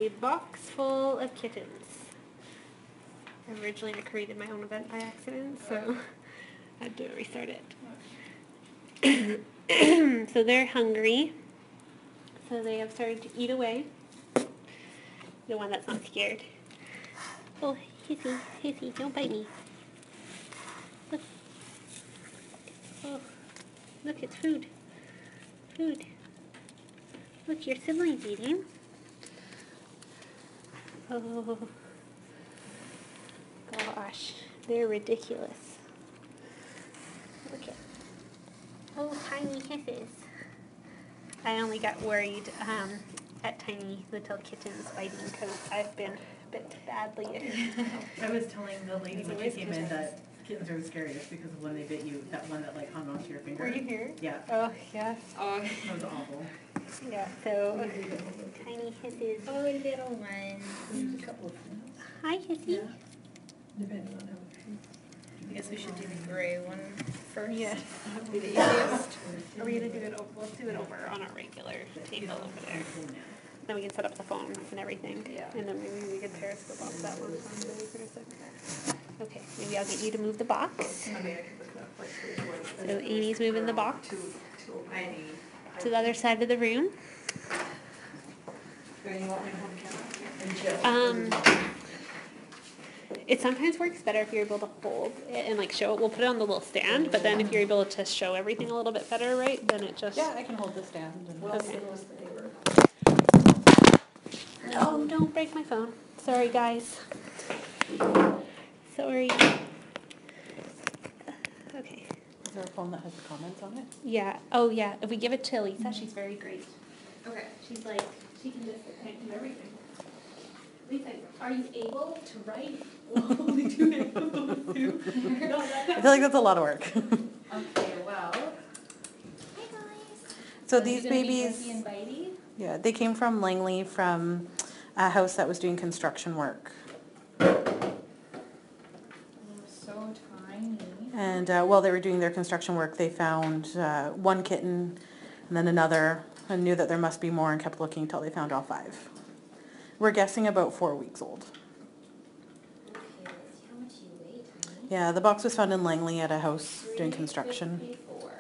A box full of kittens. I originally created my own event by accident, so I had to restart it. So they're hungry. So they have started to eat away. The one that's not scared. Oh, hissy, hissy, don't bite me. Look. Oh, look, it's food. Food. Look, your siblings eating. Oh, gosh, they're ridiculous. Look at, oh, tiny hisses. I only got worried at tiny little kittens biting because I've been bit badly. I was telling the lady when she came in that kittens are the scariest because of when they bit you, that one that like hung onto your finger. Were you here? Yeah. Oh, yeah. Oh, that was awful. Yeah, so tiny hisses. Oh, little one. There's a couple of them. Hi, hissy. Yeah. Depending on how. I guess we should do the gray one first. Yeah. That'd be the easiest. Are we gonna do it? We'll do it over on our regular table over there. Then we can set up the phones and everything. Yeah. And then maybe we can periscope off that one for a second. Okay, maybe I'll get you to move the box. So Amy's moving the box to the other side of the room. It sometimes works better if you're able to hold it and like show it. We'll put it on the little stand, but then if you're able to show everything a little bit better, right, then it just... Yeah, I can hold the stand. And Okay. No, don't break my phone. Sorry, guys. Sorry. Okay. Is there a phone that has comments on it? Yeah. Oh, yeah. If we give it to Lisa, she's very great. Okay. She's like, she can just do everything. Lisa, are you able to write while we do it? I feel like that's a lot of work. Okay, well. Hi guys. So these babies, yeah, they came from Langley from a house that was doing construction work. They're so tiny. And while they were doing their construction work, they found one kitten and then another and knew that there must be more and kept looking until they found all 5. We're guessing about 4 weeks old. Okay, let's see how much you weigh, tiny. Yeah, the box was found in Langley at a house doing construction. 354.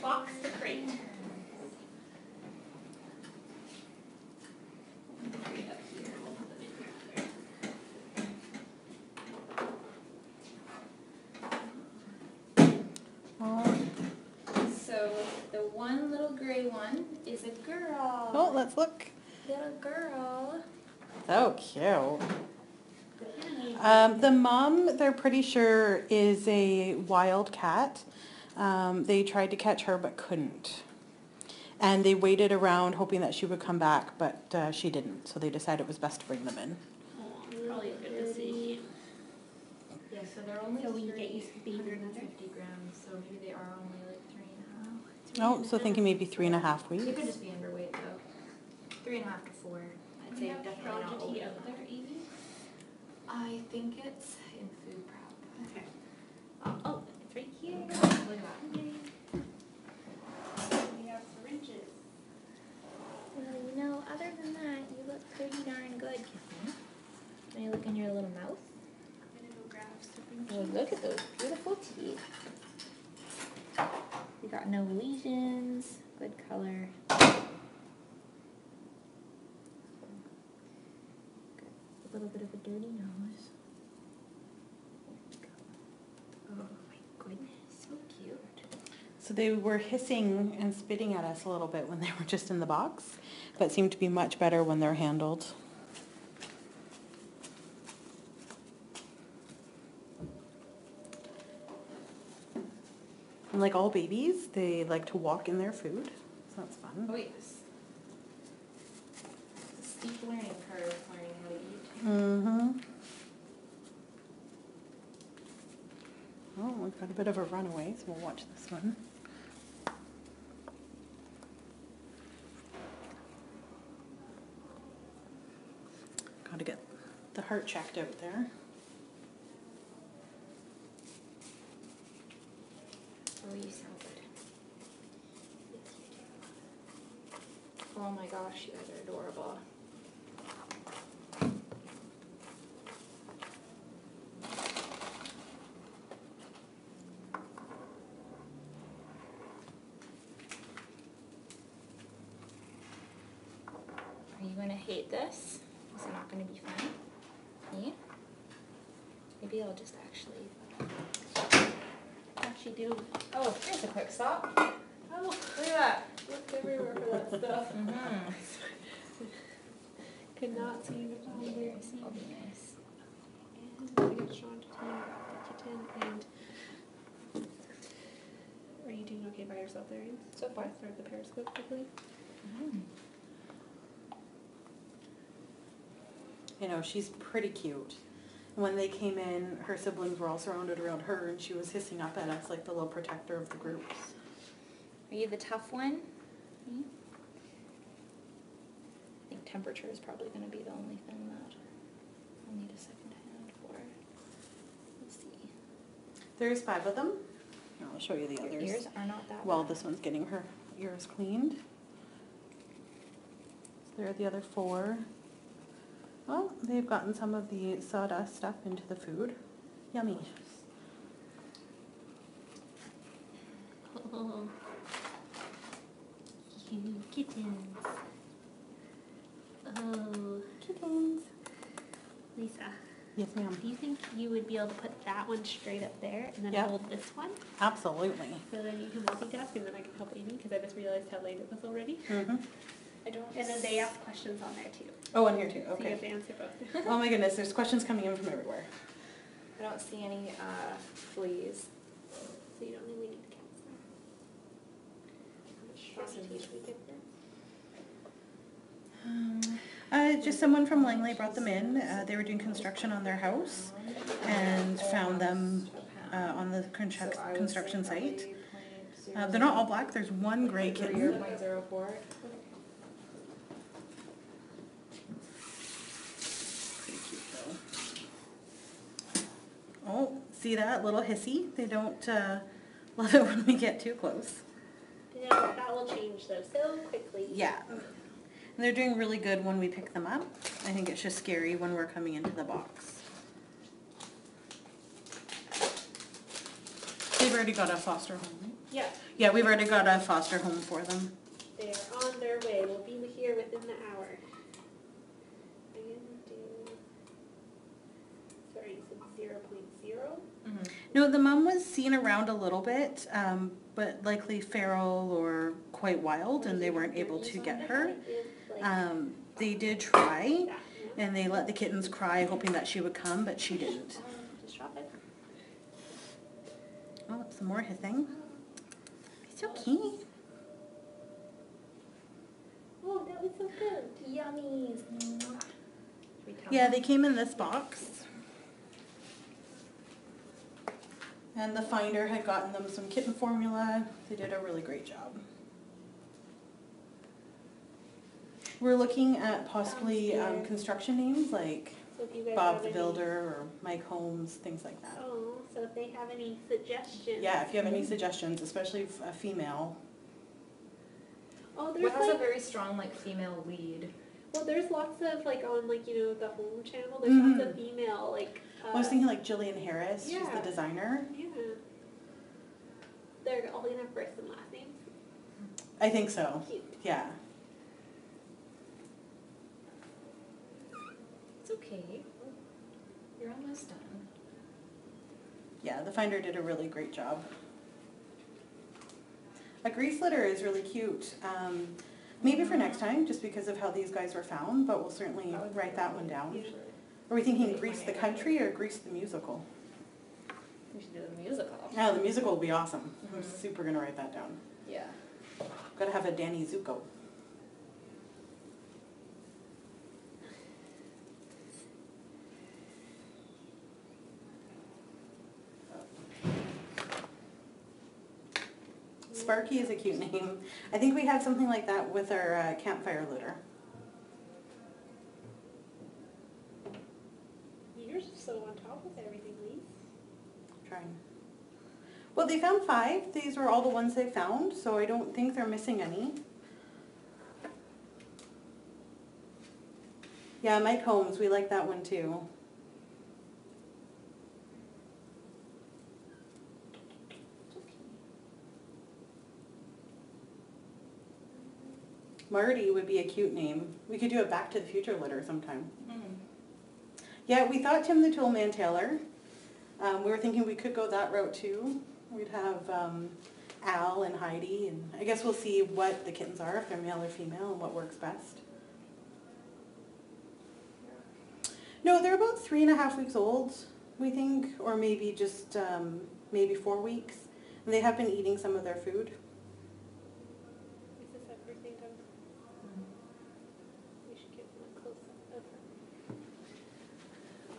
Box to crate. So the one little gray one is a girl. Oh, let's look. Little girl. So cute. The mom, they're pretty sure, is a wild cat. They tried to catch her but couldn't. And they waited around hoping that she would come back, but she didn't. So they decided it was best to bring them in. Probably good to see. Yeah, so they're only So we get you some baby 150 grams, so maybe they are only like 3.5. Oh, so thinking maybe 3.5 They weeks. could just be underweight though. 3.5 to 4. I'd say definitely not over. I think it's in food prep. Okay. Oh, it's right here. Look at that. We have syringes. Well, you know, other than that, you look pretty darn good, Kitten. Can I look in your little mouth? I'm gonna go grab syringes. Oh, look at those beautiful teeth. You got no lesions. Good color. A little bit of a dirty nose. Oh my goodness, so cute. So they were hissing and spitting at us a little bit when they were just in the box, but seemed to be much better when they're handled. And like all babies, they like to walk in their food, so that's fun. Oh yes. It's a steep learning curve learning how to eat. Mm-hmm. Oh, we've got a bit of a runaway, so we'll watch this one. Got to get the heart checked out there. Oh, you sound good. Yes, you do. Oh my gosh. gosh, you guys are adorable. Are you gonna hate this? Is it not gonna be fun? Yeah? Maybe I'll just actually. What's she doing? Oh, here's a quick stop. Oh, Look at that. look everywhere for that stuff. Mm-hmm. Could not seem to find it. I'll be nice. And we got Sean to take the kitten and... Are you doing okay by yourself there, Ian? So far. Start the periscope quickly. Mm. You know, she's pretty cute. When they came in, her siblings were all surrounded around her, and she was hissing up at us like the little protector of the group. Are you the tough one? Hmm? I think temperature is probably going to be the only thing that I'll need a second hand for. Let's see. There's 5 of them. I'll show you the Your others. ears are not that Well, bad. this one's getting her ears cleaned. So there are the other 4. Well, they've gotten some of the sawdust stuff into the food. Yummy. Oh, you kittens. Oh, Kittens. Lisa, Yes, ma'am. do you think you would be able to put that one straight up there and then Yep. hold this one? Absolutely. So then you can multitask and then I can help Amy because I just realized how late it was already. Mm-hmm. I don't. And then they ask questions on there too. Oh, and here too. So you have Okay. to answer both. Oh my goodness, there's questions coming in from everywhere. I don't see any fleas. So you don't really need to count them. How much straw do you usually give them? Just someone from Langley brought them in. They were doing construction on their house and found them on the construction site. They're not all black. There's one gray kitten. 0.04. Pretty cute though. Oh, see that little hissy? They don't love it when we get too close. Yeah, that will change though so quickly. Yeah. And they're doing really good when we pick them up. I think it's just scary when we're coming into the box. They've already got a foster home, right? Yeah, Yeah, we've already got a foster home for them. they're on their way. We'll be here within the hour. I'm gonna do. Sorry, you said 0.0. Mm-hmm. No, the mom was seen around a little bit, but likely feral or quite wild, and they weren't able to get her. They did try, and they let the kittens cry, hoping that she would come, but she didn't. Just drop it. Oh, some more hissing. It's okay. Oh, that was so good. Yummies. Yeah, they came in this box. And the finder had gotten them some kitten formula. They did a really great job. We're looking at possibly construction names like So if you guys Bob have the any- Builder or Mike Holmes, things like that. Oh, so if they have any suggestions. Yeah, if you have any suggestions, especially a female. Oh, there's What has like, a very strong like female lead? well, there's lots of like on like, you know, the home channel, there's Mhm. lots of female like. I was thinking like Jillian Harris, she's yeah. the designer. Yeah. They're all gonna have first and last names. I think so, Cute. yeah. It's okay. You're almost done. Yeah, the finder did a really great job. A grease litter is really cute. Maybe for next time, just because of how these guys were found, but we'll certainly write that one down. Usually. Are we thinking Grease the Country or Grease the Musical? We should do the musical. Yeah, the musical will be awesome. I'm Mhm. super gonna write that down. Yeah. Gotta have a Danny Zuko. Sparky is a cute name. I think we have something like that with our campfire litter. You're so on top of everything, Lise. Trying. Well, they found 5. These were all the ones they found, so I don't think they're missing any. Yeah, Mike Holmes, we like that one too. Marty would be a cute name. We could do a Back to the Future litter sometime. Yeah, we thought Tim the Toolman Taylor. We were thinking we could go that route too. We'd have Al and Heidi, and I guess we'll see what the kittens are, if they're male or female, and what works best. No, they're about 3.5 weeks old, we think, or maybe just maybe 4 weeks. And they have been eating some of their food. Is this everything done? We should give them a close-up of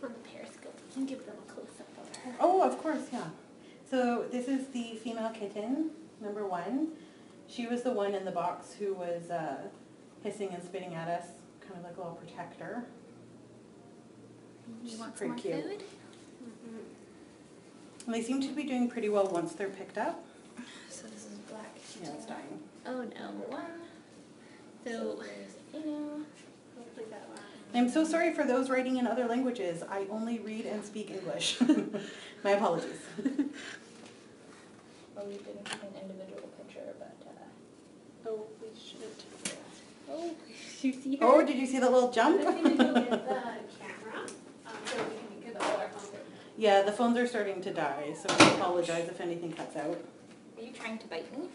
her. On the periscope, we can give them a close-up of her. Oh, of course, yeah. So this is the female kitten, number 1. She was the one in the box who was hissing and spitting at us, kind of like a little protector. You want pretty some more cute. food? And they seem to be doing pretty well once they're picked up. So this is black. Yeah, it's dying. Oh no. One. So, You know. hopefully that lasts. I'm so sorry for those writing in other languages. I only read and speak English. My apologies. Well, we didn't have an individual picture, but. Oh, we shouldn't. Oh, did you see her? Oh, did you see the little jump? I'm gonna go get the camera, so we can get all our phones. Yeah, the phones are starting to die, so I apologize if anything cuts out. Are you trying to bite me?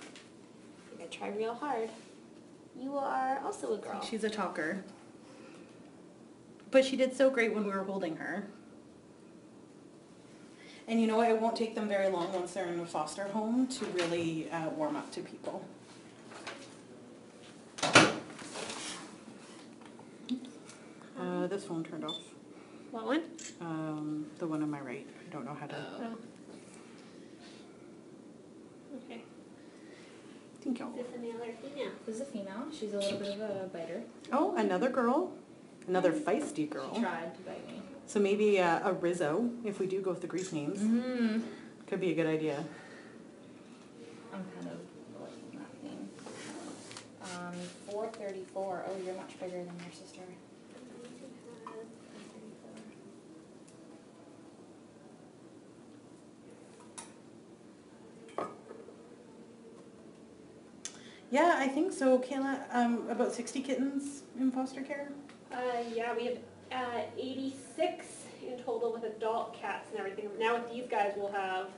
You gotta try real hard. You are also a girl. She's a talker. But she did so great when we were holding her. And you know what, it won't take them very long once they're in a foster home to really warm up to people. This phone turned off. What one? The one on my right. I don't know how to. Oh. Okay. Thank you. Is this a male or female? This is a female. She's a little bit of a biter. Oh, another girl. Another feisty girl. She tried to bite me. So maybe a Rizzo, if we do go with the Greek names. Mm-hmm. Could be a good idea. I'm kind of liking that thing. 434. Oh, you're much bigger than your sister. Yeah, I think so. Kayla, about 60 kittens in foster care. Yeah, we have 86 in total with adult cats and everything. Now with these guys, we'll have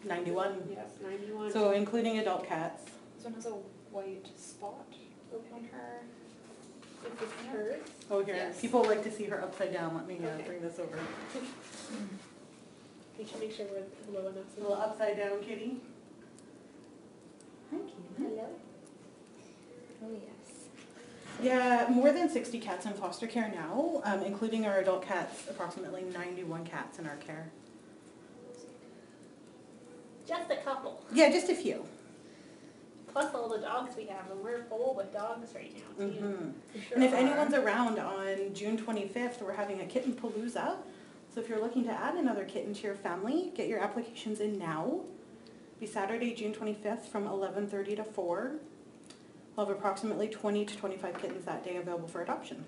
91. yes, 91. So including adult cats. This one has a white spot on her. is this hers? Oh, here. Yes. People like to see her upside down. Let me Okay. bring this over. We should make sure we're low enough. A little upside down kitty. Hi, kitty. Hello. Oh yes. Yeah, more than 60 cats in foster care now, including our adult cats, approximately 91 cats in our care. Just a couple. Yeah, just a few. Plus all the dogs we have, and we're full with dogs right now, too. Mhm. We sure And if are. anyone's around on June 25th, we're having a kitten palooza. So if you're looking to add another kitten to your family, get your applications in now. It'll be Saturday, June 25th from 11:30 to 4. We'll have approximately 20 to 25 kittens that day available for adoption.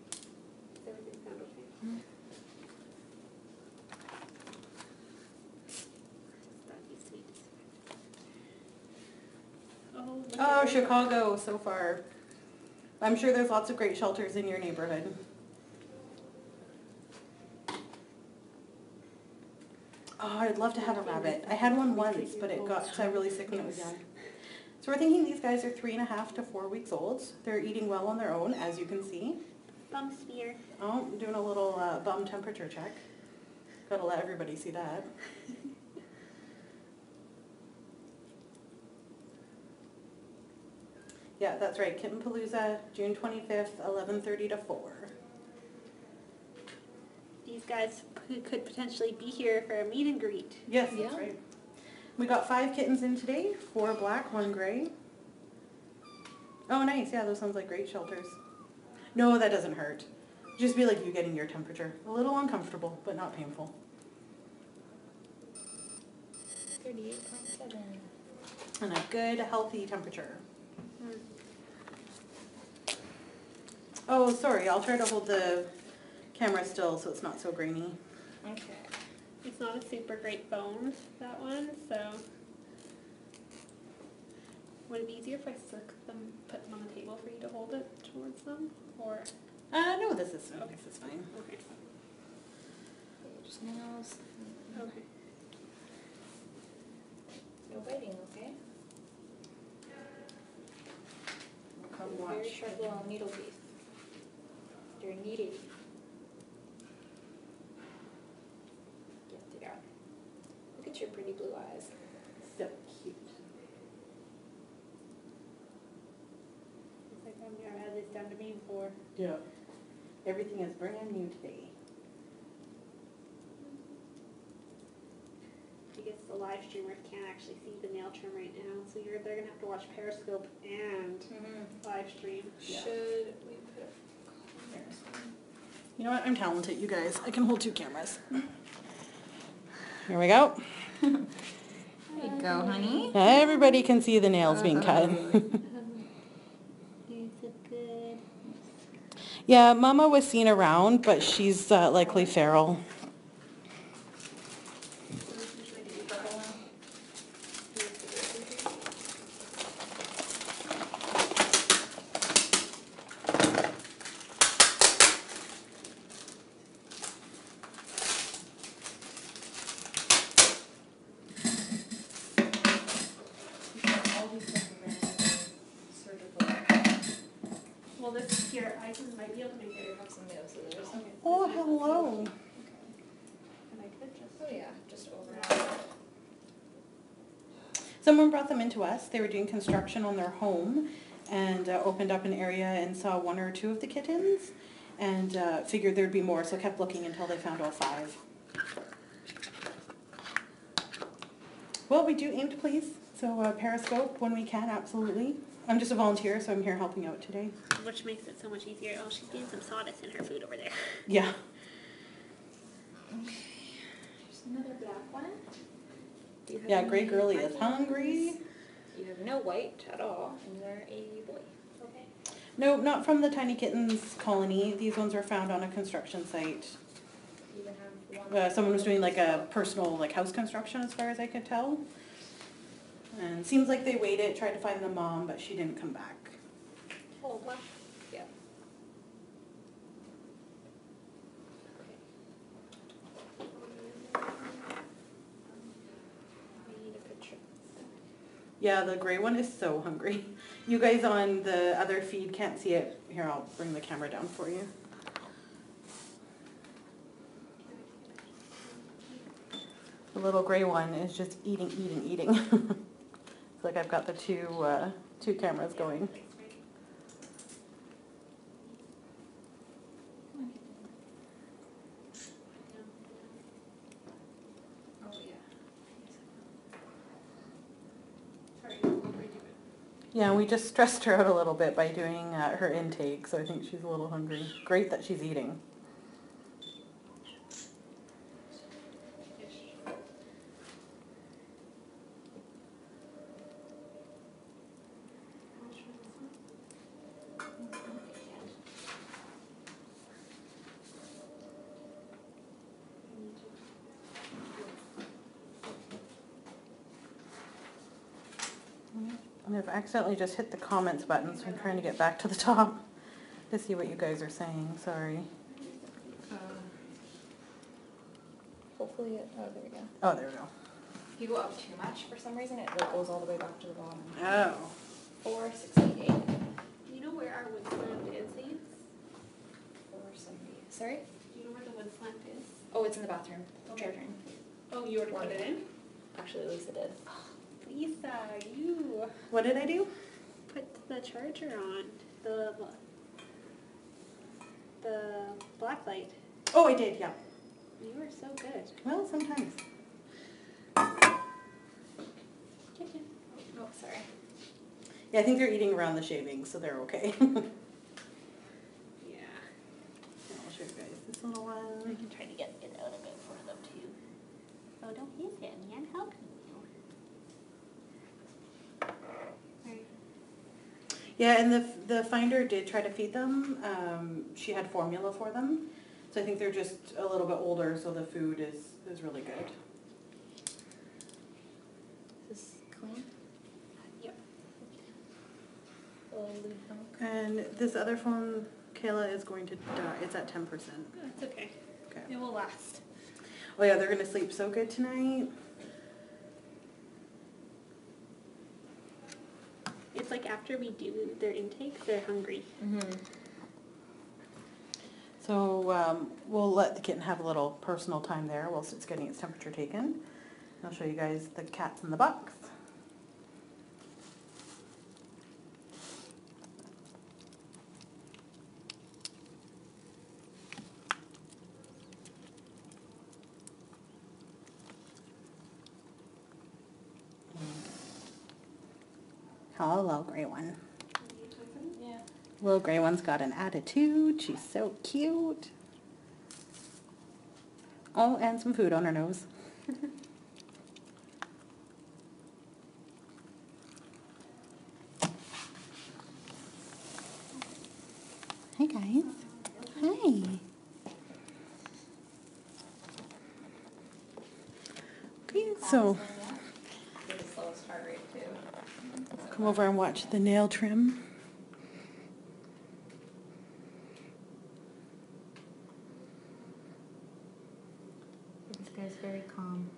Does everything sound okay? Doggy sweet. Oh, look Oh, at her. Chicago so far. I'm sure there's lots of great shelters in your neighborhood. Oh, I'd love to have a rabbit. I had one once, but it got really sick when it was young. So we're thinking these guys are 3.5 to 4 weeks old. They're eating well on their own, as you can see. Bum smear. Oh, I'm doing a little bum temperature check. Gotta let everybody see that. Yeah, that's right. Kitten Palooza, June 25th, 11:30 to 4. These guys could potentially be here for a meet and greet. Yes, that's Yeah. right. We got 5 kittens in today, 4 black, 1 gray. Oh, nice. Yeah, those sounds like great shelters. No, that doesn't hurt. Just be like you getting your temperature. A little uncomfortable, but not painful. 38.7. And a good, healthy temperature. Oh, sorry, I'll try to hold the camera still so it's not so grainy. Okay. It's not a super great bone, that one, so. Would it be easier if I put them on the table for you to hold it towards them, or? No, this is fine. Okay. Just nails. Okay. No biting, okay? Come Very watch. sharp little needle teeth. They're needed. Yes, they are. Look at your pretty blue eyes. So cute. It's like I've never had this done to me before. Yeah. Everything is brand new today. I guess the live streamers can't actually see the nail trim right now, so they're gonna have to watch Periscope and live stream. Yeah. Should we put a corner? You know what? I'm talented, you guys. I can hold 2 cameras. Here we go. There you go, honey. Everybody can see the nails being cut. Here's a good. Yeah, Mama was seen around, but she's likely feral. Well, this here, I might be able to make it. Have some nail scissors. Okay. Oh, hello. And I could just. Oh yeah, just over. Someone brought them into us. They were doing construction on their home and opened up an area and saw 1 or 2 of the kittens and figured there'd be more, so kept looking until they found all 5. Well, we do aim to please, so Periscope when we can, absolutely. I'm just a volunteer, so I'm here helping out today. Which makes it so much easier. Oh, she's getting some sawdust in her food over there. Yeah. Okay. Here's another black one. Do you have Yeah, any Grey Girlie is markings? hungry. You have no white at all, and you're a boy. Okay. No, not from the Tiny Kittens colony. These ones were found on a construction site. You even have one. Someone was doing like a personal house construction as far as I could tell. And seems like they waited, tried to find the mom, but she didn't come back. Oh, black. Yeah. We need a picture. Yeah, the gray one is so hungry. You guys on the other feed can't see it. Here, I'll bring the camera down for you. The little gray one is just eating. It's like I've got the two cameras going. Oh, yeah. Yeah, we just stressed her out a little bit by doing her intake, so I think she's a little hungry. Great that she's eating. And I've accidentally just hit the comments button, so I'm trying to get back to the top to see what you guys are saying. Sorry. Hopefully it, oh, there we go. Oh, there we go. If you go up too much, for some reason, it goes all the way back to the bottom. Oh. 468. You know where our wood slant is, Zane? 470. Sorry? Do you know where the wood slant is? Oh, it's in the bathroom. Okay. Chair turn. Oh, you already put it in? Actually, Lisa did. Lisa, you What did I do? put the charger on. The black light. Oh, I did, yeah. You are so good. Well, sometimes. Kitchen. Oh, sorry. Yeah, I think they're eating around the shavings, so they're okay. Yeah. I'll show you guys this little I one. can try to get it out of it for them too. Oh, don't hit it, man. Help you. Right. Yeah, and the finder did try to feed them. She had formula for them. So I think they're just a little bit older, so the food is really good. Is this clean? Yep. And this other phone, Kayla, is going to die. It's at 10%. That's okay. Okay. It will last. Oh yeah, they're going to sleep so good tonight. It's like after we do their intake, they're hungry. Mm-hmm. So we'll let the kitten have a little personal time there whilst it's getting its temperature taken. I'll show you guys the cats in the box. Hello, gray one. Yeah. Little gray one's got an attitude. She's so cute. Oh, and some food on her nose. Hey guys. Hi. Okay, so The slowest heart rate too. come over and watch the nail trim. This guy's very calm.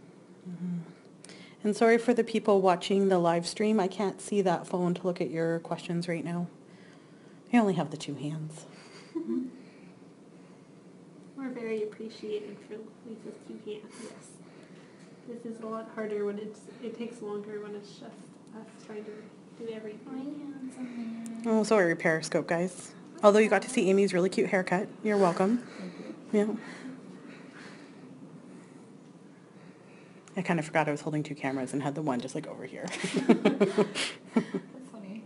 And sorry for the people watching the live stream. I can't see that phone to look at your questions right now. I only have the two hands. We're very appreciated for Lisa's 2 hands. Yes. This is a lot harder when it takes longer when it's just us trying to do everything. Oh, sorry, Periscope guys. Although you got to see Amy's really cute haircut. You're welcome. Yeah. I kind of forgot I was holding 2 cameras and had the one just like over here. That's funny.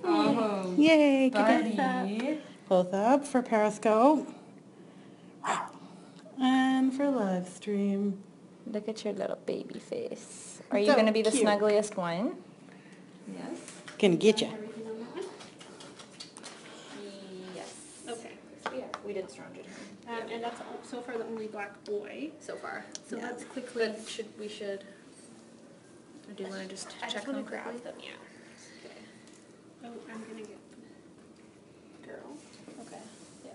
Oh, Yay, kick buddy. it up. Both up for Periscope. Wow. And for live stream. Look at your little baby face. Are you So going to be the cute. snuggliest one? Yes. Gonna get you. Everything on that one? Yes. Okay. Yeah, we did stranger him. And that's so far the only black boy. So far. So Yeah. let's quickly. But we should. Or do you want to just I check just them wanna quickly? grab them, yeah. Okay. Oh, I'm gonna get girl. Okay. Yeah.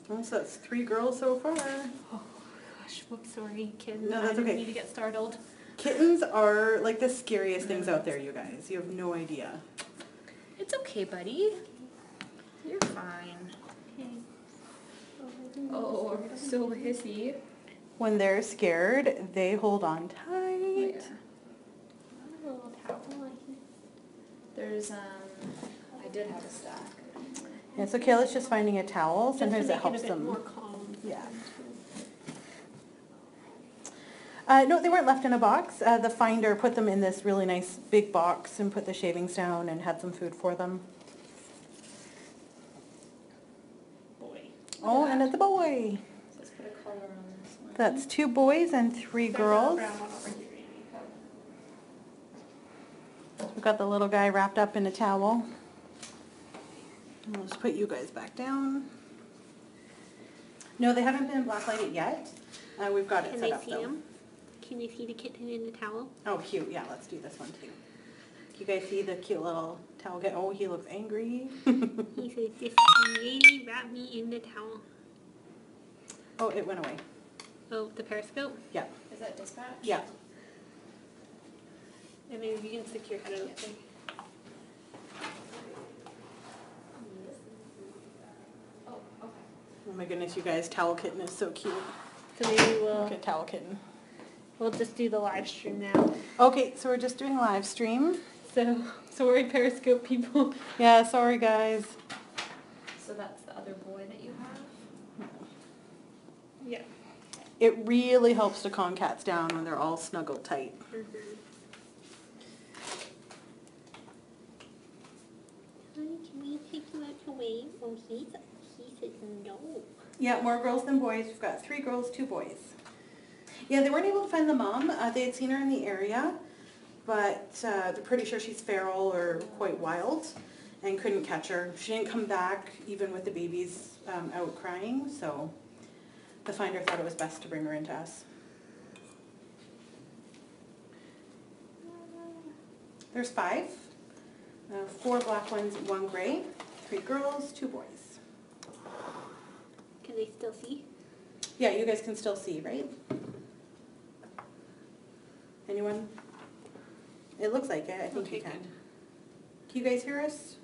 Oh, so that's 3 girls so far. Oh gosh, whoops, sorry, kid. No, I that's didn't okay. mean to get startled. Kittens are like the scariest things out there, you guys. You have no idea. It's okay, buddy. You're fine. Okay. Oh, so hissy. When they're scared, they hold on tight. Oh, yeah. A little towel. There's I did have a stack. Yeah, so Kayla's just finding a towel. Sometimes Just to it make helps a bit them. more calm. Yeah. No, they weren't left in a box. The finder put them in this really nice big box and put the shavings down and had some food for them. Boy. Oh, and it's a boy. So let's put a color on this one. That's 2 boys and 3 There's a girls. brown one over here, Amy. We've got the little guy wrapped up in a towel. And I'll just put you guys back down. No, they haven't been blacklighted yet. We've got it Can set they up see though. him? Can they see the kitten in the towel? Oh, cute. Yeah, let's do this one too. You guys see the cute little towel guy? Oh, he looks angry. He says, "This lady wrapped me in the towel." Oh, it went away. Oh, the periscope? Yeah. Is that dispatch? Yeah. And maybe you can stick your head out there. Oh, okay. Oh my goodness, you guys, Towel Kitten is so cute. So maybe Look at Towel Kitten. we'll just do the live stream now. Okay, so we're just doing live stream. So sorry, periscope people. Yeah, sorry guys. So that's the other boy that you have? Yeah. It really helps to calm cats down when they're all snuggled tight. Honey, can we take you out to wave? Oh, he says no. Yeah, more girls than boys. We've got 3 girls, 2 boys. Yeah, they weren't able to find the mom. They had seen her in the area, but they're pretty sure she's feral or quite wild and couldn't catch her. She didn't come back even with the babies out crying, so the finder thought it was best to bring her into us. There's 5, 4 black ones, 1 gray, 3 girls, 2 boys. Can they still see? Yeah, you guys can still see, right? Anyone? It looks like it, I think you Okay, can. good. Can you guys hear us?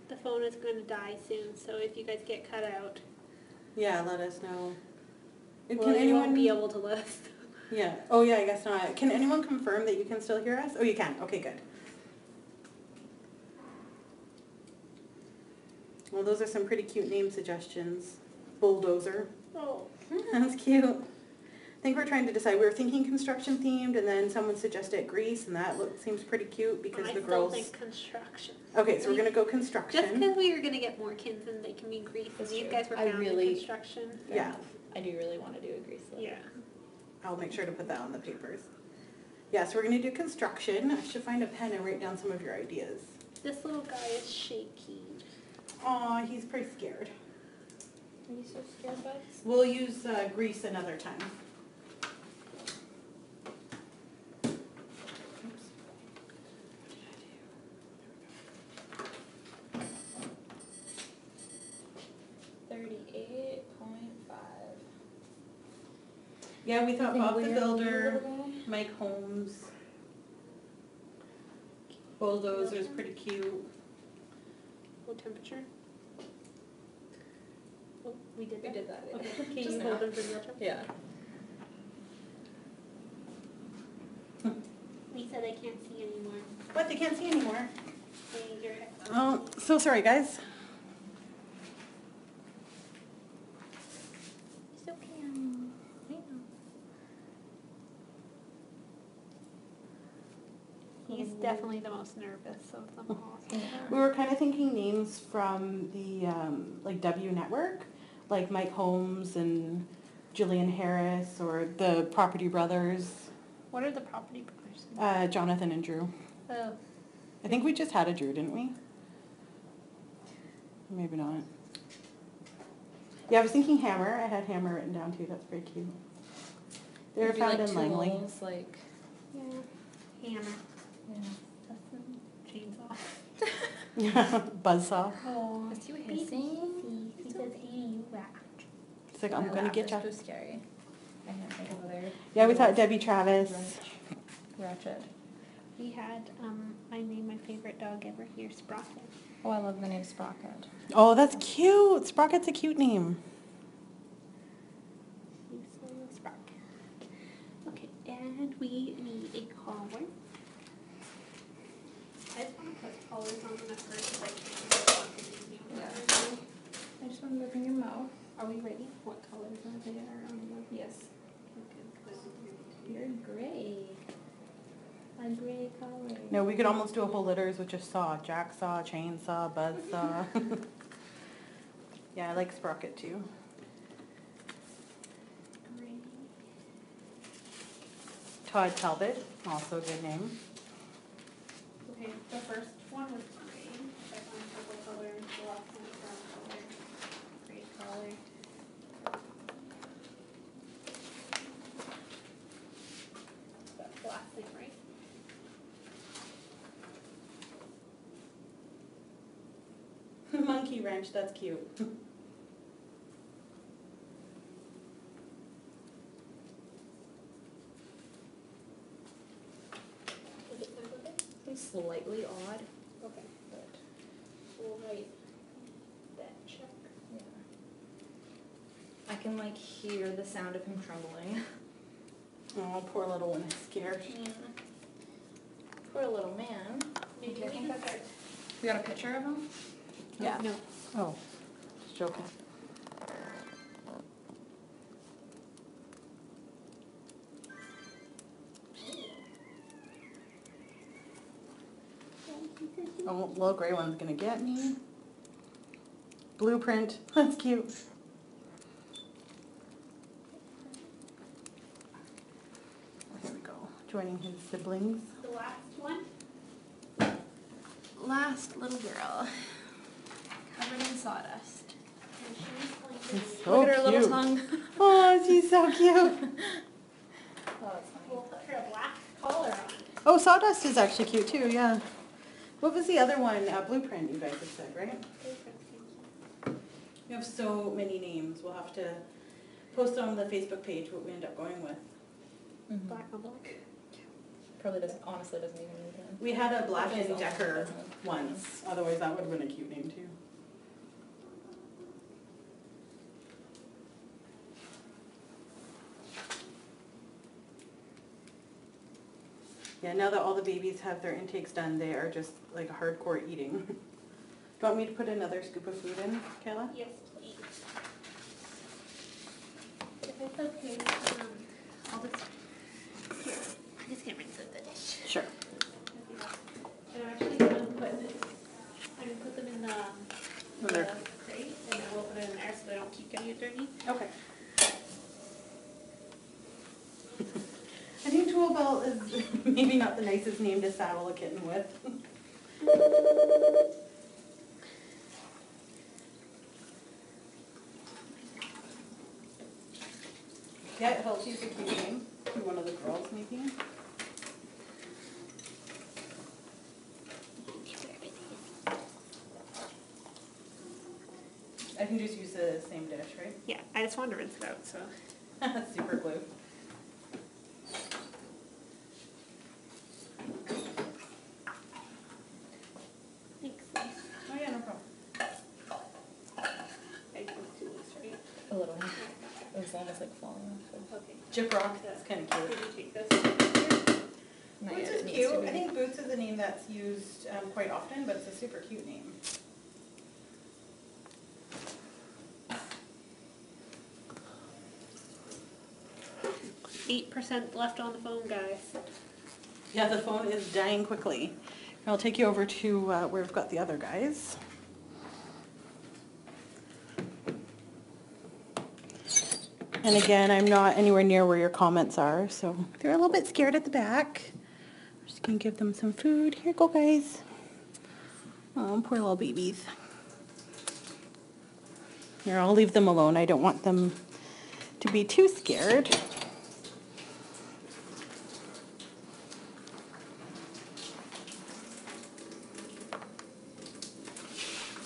The phone is going to die soon, so if you guys get cut out, Yeah, let us know. well, you won't be able to list. Yeah. Oh, yeah, I guess not. Can anyone confirm that you can still hear us? Oh, you can. Okay, good. Well, those are some pretty cute name suggestions. Bulldozer. Oh. That's cute. I think we're trying to decide. We were thinking construction themed, and then someone suggested Greece, and that seems pretty cute because I the still girls. think construction. Okay, so we're gonna go Just construction. because we were going to get more kids and they can be Greece, and That's these true. guys were I found in really- construction. Yeah, I do really want to do a grease lip. Yeah. I'll make sure to put that on the papers. Yeah, so we're gonna do construction. I should find a pen and write down some of your ideas. This little guy is shaky. Aw, he's pretty scared. Are you so scared, buds? We'll use grease another time. Oops. 38.5. Yeah, we thought Bob the Where Builder, are we? Mike Holmes. Bulldozer's pretty cute. What temperature? Oh, we did We that? did that. Yeah. Okay, can Just you now. hold them for real time? Yeah. Lisa, they can't see anymore. What, they can't see anymore? You're Oh, so sorry, guys. It's okay, honey. I know. He's definitely the most nervous of them all. We were kind of thinking names from the like W Network, like Mike Holmes and Jillian Harris, or the Property Brothers, What are the property brothers? Jonathan and Drew. Oh, I think we just had a Drew, didn't we? Maybe not. Yeah, I was thinking Hammer. I had Hammer written down too. That's very cute. They were Maybe found like in two Langley. holes, like, yeah. Hammer. yeah. Chainsaw. Yeah, buzzsaw. Oh, Is he hissing? he says, hey, you rat. It's like, I'm My gonna laugh get is you. too scary. I can't think of other. Yeah, we thought Debbie Travis. Ratchet. We had, I named my favorite dog ever here, Sprocket. Oh, I love the name Sprocket. Oh, that's cute. Sprocket's a cute name. He's a little Sprocket. Okay, and we need a collar. I just want to put collars on them at first, like, I just want to look in your mouth. Are we ready? What colors are there on the Yes. Okay, You're gray. A gray color. No, we could almost do a whole litters with just saw. Jack saw, chainsaw, buzz saw. Yeah, I like Sprocket too. Gray. Todd Talbot, also a good name. Okay, the first one was gray, second one purple color, the last one was brown color, gray color. That's the last thing, right? Monkey wrench, that's cute. Does it sound okay? It's slightly odd, Okay, but we'll write that check. yeah. I can like hear the sound of him trembling. Oh, poor little one is scared. Yeah. Poor little man. Maybe I we think can that's We got a picture of him? Yeah. No. Oh, just joking. Oh, little gray one's gonna get me. Blueprint, that's cute. joining his siblings. The last one. Last little girl. Covered in sawdust. And she's going to It's be, so Look at her little cute. tongue. Oh, she's so cute. Oh, that's funny. we'll put her a black collar on. Oh, Sawdust is actually cute too, yeah. What was the other one? Blueprint, you guys have said, right? We have so many names. We'll have to post on the Facebook page what we end up going with. Mhm. Black on black. Probably doesn't, honestly doesn't even need that. We had a Black It's and all Decker different. once, otherwise that would have been a cute name too. Yeah, now that all the babies have their intakes done, they are just like hardcore eating. Do you want me to put another scoop of food in, Kayla? Yes, please. If it's okay, I'll just, here, I'm just gonna rinse out the dish. Sure. And I'm actually gonna put them in the There. crate, and then we'll put it in there so they don't keep getting it dirty. Okay. I think Tool Belt is maybe not the nicest name to saddle a kitten with. Yeah, it helps use a cute name for one of the girls maybe. I can just use the same dish, right? Yeah, I just wanted to rinse it out, so. Super glue. Thanks. Oh yeah, no problem. I can do this, right? A little. It was almost like falling off. Okay. Gyp Rock, that's kind of Did cute. you take this? Not Boots yet, is it needs cute. to be. I think Boots is a name that's used quite often, but it's a super cute name. %left on the phone, guys. Yeah, the phone is dying quickly. I'll take you over to where we've got the other guys. And again, I'm not anywhere near where your comments are, so they're a little bit scared at the back. I'm just gonna give them some food. Here you go, guys. Oh, poor little babies. Here, I'll leave them alone. I don't want them to be too scared.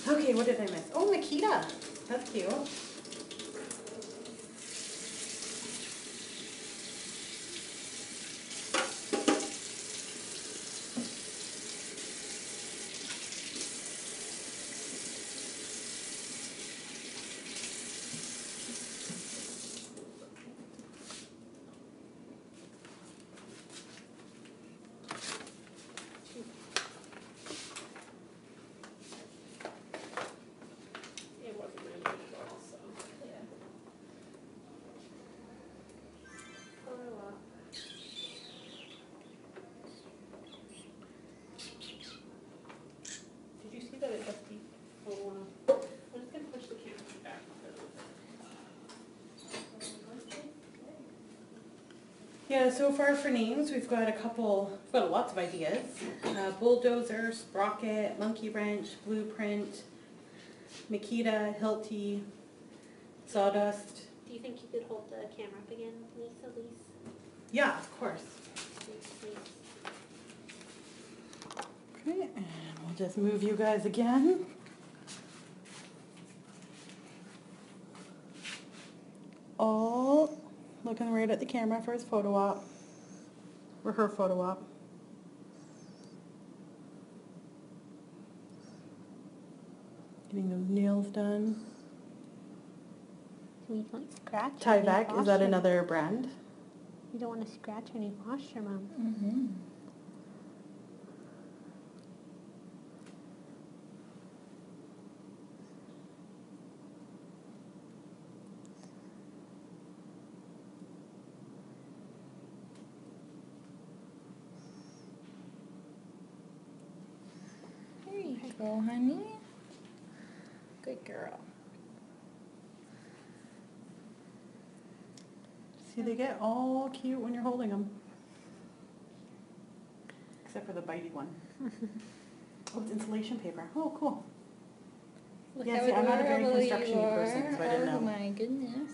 Okay, what did I miss? Oh, Makita. That's cute. It wasn't really good at all, so. Yeah. Oh, well. Did you see that it just beeped? Oh, I'm just gonna push the camera back. Yeah, so far for names, we've got we've got lots of ideas. Bulldozer, Sprocket, Monkey Wrench, Blueprint, Makita, Hilti, Sawdust. Do you think you could hold the camera up again, Lisa, please? Yeah, of course. Please, please. Okay, and we'll just move you guys again. All looking right at the camera for his photo op. Or her photo op. Getting those nails done. So you don't scratch or any Tyvek, is that posture? another brand? You don't want to scratch any posture, Mom. Mm-hmm. There you go, honey. Good girl. See, they get all cute when you're holding them. except for the bitey one. Oh, it's insulation paper. Oh, cool. Look Yeah, how see, I'm not a very adorable you construction-y are. person, so I didn't know. Oh my goodness.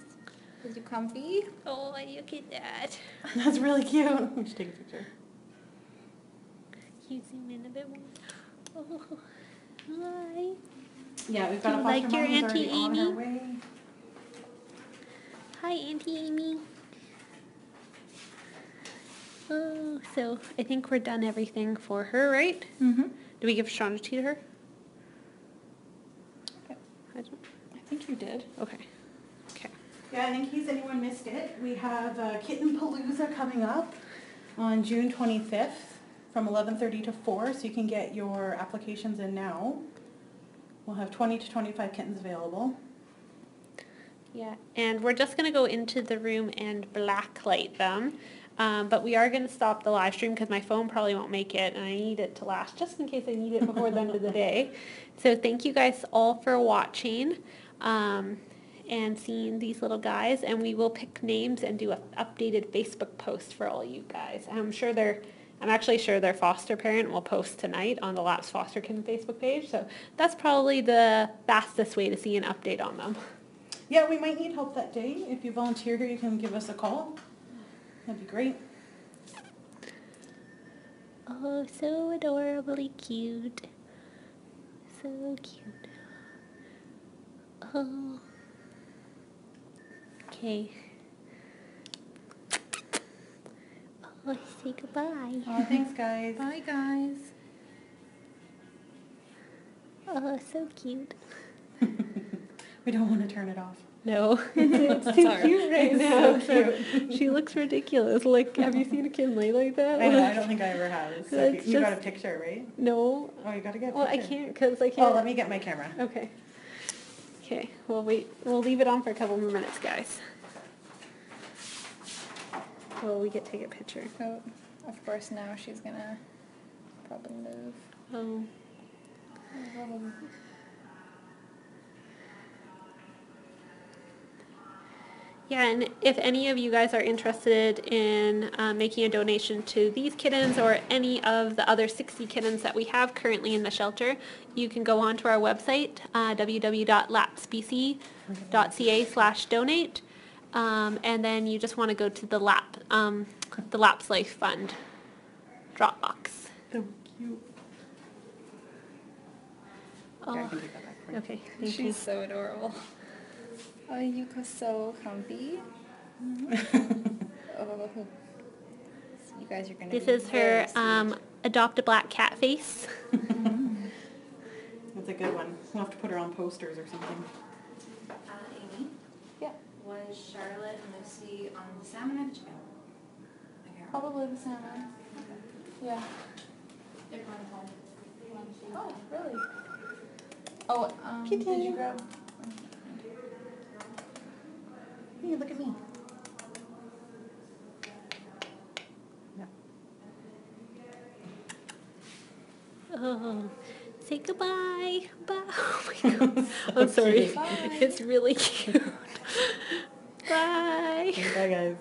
Is you comfy? Oh, look at that. That's really cute. We should take a picture. Can you zoom in a bit more? Oh, hi. Yeah, we've Do got you a foster like your mom who's Auntie already on her Amy? way. Hi, Auntie Amy. Oh, so I think we're done everything for her, right? Mm-hmm. Do we give Shauna to her? Okay. I don't. I think you did. Okay. Okay. Yeah, and in case anyone missed it, we have Kitten Palooza coming up on June 25th from 11:30 to 4, so you can get your applications in now. We'll have 20 to 25 kittens available. Yeah, and we're just gonna go into the room and blacklight them. But we are gonna stop the live stream because my phone probably won't make it, and I need it to last just in case I need it before the end of the day. So thank you guys all for watching and seeing these little guys. And we will pick names and do an updated Facebook post for all you guys. I'm actually sure their foster parent will post tonight on the Laps Foster Kitten Facebook page. So that's probably the fastest way to see an update on them. Yeah, we might need help that day. If you volunteer here, you can give us a call. That'd be great. Oh, so adorably cute. So cute. Oh. Okay. Oh, say goodbye. Oh, thanks, guys. Bye, guys. Oh, so cute. We don't want to turn it off. No, it's too Sorry. cute right It's now. so cute. She looks ridiculous. Like, have you seen a kitten lay like that? I know, I don't think I ever have. It's so It's cute. You got a just- picture, right? No. Oh, you got to get a Well, I picture. can't because I can't. Oh, let me get my camera. Okay. Okay, we'll wait. We'll leave it on for a couple more minutes, guys. Well, we get to take a picture. Oh, of course now she's gonna probably move. Oh. Yeah, and if any of you guys are interested in making a donation to these kittens or any of the other 60 kittens that we have currently in the shelter, you can go onto our website, www.lapsbc.ca/donate, and then you just want to go to the Laps Life Fund drop box. So cute. Okay, I Oh, can take that back for you. okay, thank She's you. so adorable. Oh, you are so comfy. Oh, you guys are gonna. This be is her very sweet. adopt a black cat face. That's a good one. We'll have to put her on posters or something. Amy? Yeah. Was Charlotte and Lucy on the salmon or the chicken? I can't remember. Probably the salmon. Yeah. They're going home. Oh, really? Oh, did you grab? Hey, look at me. Yeah. Oh, say goodbye. Bye. Oh my God. I'm sorry. Bye. It's really cute. Bye. Bye, guys.